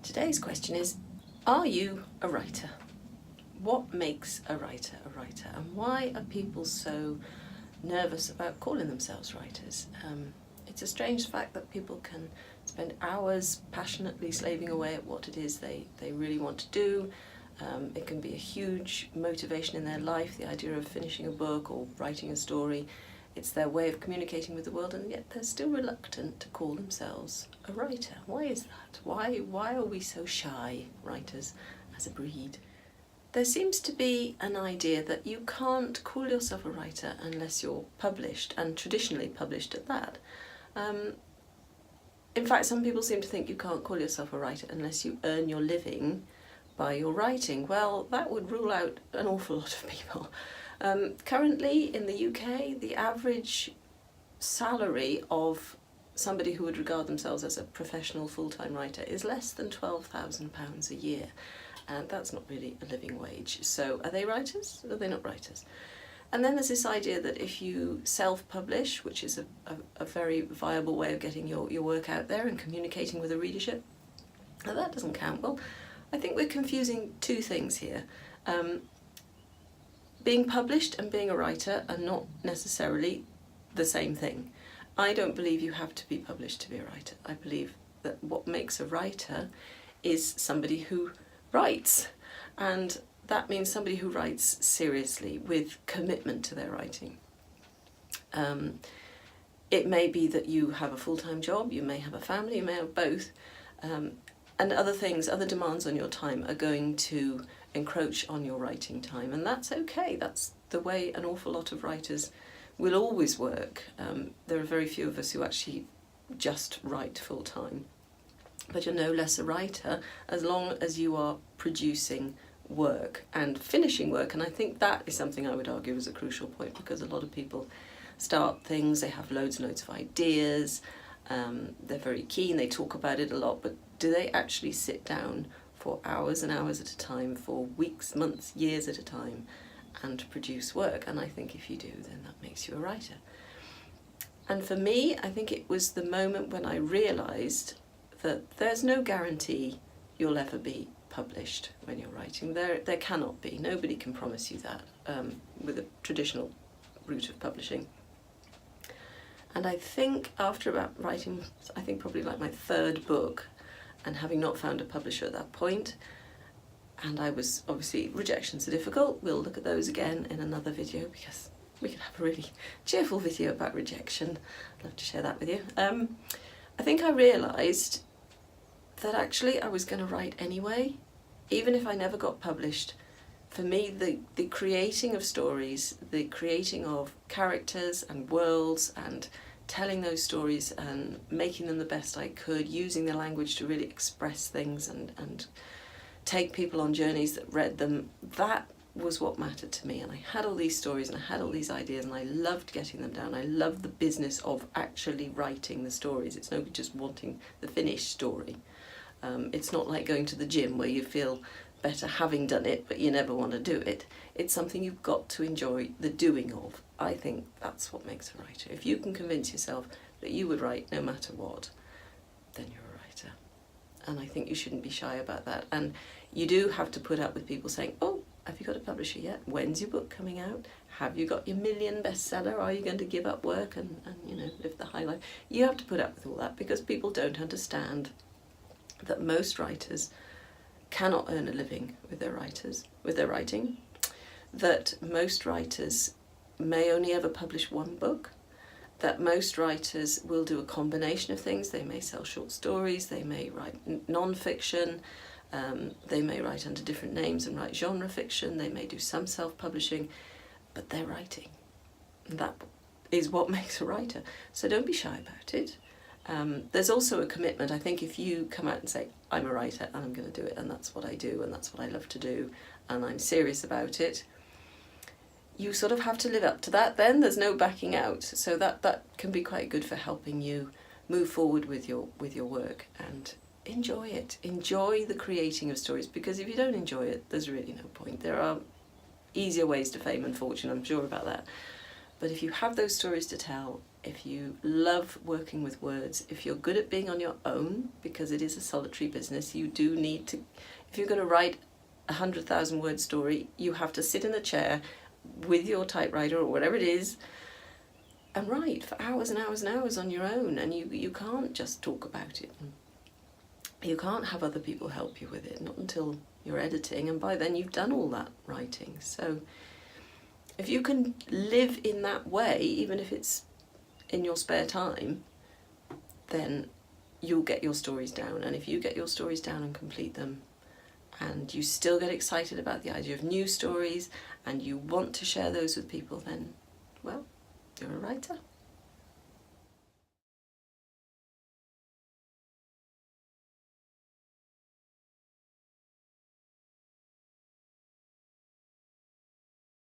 Today's question is, are you a writer? What makes a writer, and why are people so nervous about calling themselves writers? It's a strange fact that people can spend hours passionately slaving away at what it is they really want to do. It can be a huge motivation in their life, the idea of finishing a book or writing a story. It's their way of communicating with the world, and yet they're still reluctant to call themselves a writer. Why is that? Why are we so shy, writers, as a breed? There seems to be an idea that you can't call yourself a writer unless you're published, and traditionally published at that. In fact, some people seem to think you can't call yourself a writer unless you earn your living by your writing. Well, that would rule out an awful lot of people. Currently in the UK, the average salary of somebody who would regard themselves as a professional full-time writer is less than £12,000 a year, and that's not really a living wage. So are they writers? Are they not writers? And then there's this idea that if you self-publish, which is a very viable way of getting your work out there and communicating with a readership, that doesn't count. Well, I think we're confusing two things here. Being published and being a writer are not necessarily the same thing. I don't believe you have to be published to be a writer. I believe that what makes a writer is somebody who writes, and that means somebody who writes seriously with commitment to their writing. It may be that you have a full-time job, you may have a family, you may have both, and other things, other demands on your time are going to encroach on your writing time, and that's okay. That's the way an awful lot of writers will always work. There are very few of us who actually just write full-time, but you're no less a writer as long as you are producing work and finishing work. And I think that is something I would argue is a crucial point, because a lot of people start things, they have loads and loads of ideas, they're very keen, they talk about it a lot, but do they actually sit down for hours and hours at a time, for weeks, months, years at a time, and produce work? And I think if you do, then that makes you a writer. And for me, I think it was the moment when I realised that there's no guarantee you'll ever be published when you're writing. There cannot be. Nobody can promise you that with a traditional route of publishing. And I think after about writing, I think probably like my third book, and having not found a publisher at that point, and I was, obviously rejections are difficult, we'll look at those again in another video, because we can have a really cheerful video about rejection. I'd love to share that with you. I think I realised that actually I was going to write anyway, even if I never got published. For me, the creating of stories, the creating of characters and worlds, and telling those stories and making them the best I could, using the language to really express things and take people on journeys that read them, that was what mattered to me. And I had all these stories and I had all these ideas, and I loved getting them down. I loved the business of actually writing the stories. It's no good just wanting the finished story. It's not like going to the gym where you feel better having done it, but you never want to do it. It's something you've got to enjoy the doing of. I think that's what makes a writer. If you can convince yourself that you would write no matter what, then you're a writer. And I think you shouldn't be shy about that. And you do have to put up with people saying, oh, have you got a publisher yet? When's your book coming out? Have you got your million bestseller? Are you going to give up work and live the high life? You have to put up with all that, because people don't understand that most writers cannot earn a living with their writing, that most writers may only ever publish one book, that most writers will do a combination of things. They may sell short stories, they may write non-fiction, they may write under different names and write genre fiction, they may do some self-publishing, but they're writing. And that is what makes a writer. So don't be shy about it. There's also a commitment. I think if you come out and say, I'm a writer and I'm going to do it, and that's what I do and that's what I love to do, and I'm serious about it, you sort of have to live up to that. Then there's no backing out. So that can be quite good for helping you move forward with your work and enjoy it. Enjoy the creating of stories, because if you don't enjoy it, there's really no point. There are easier ways to fame and fortune, I'm sure about that. But if you have those stories to tell, if you love working with words, if you're good at being on your own, because it is a solitary business, you do need to, if you're going to write a 100,000 word story, you have to sit in a chair with your typewriter or whatever it is and write for hours and hours and hours on your own, and you can't just talk about it. You can't have other people help you with it, not until you're editing, and by then you've done all that writing. So if you can live in that way, even if it's in your spare time, then you'll get your stories down. And if you get your stories down and complete them, and you still get excited about the idea of new stories, and you want to share those with people, then, well, you're a writer.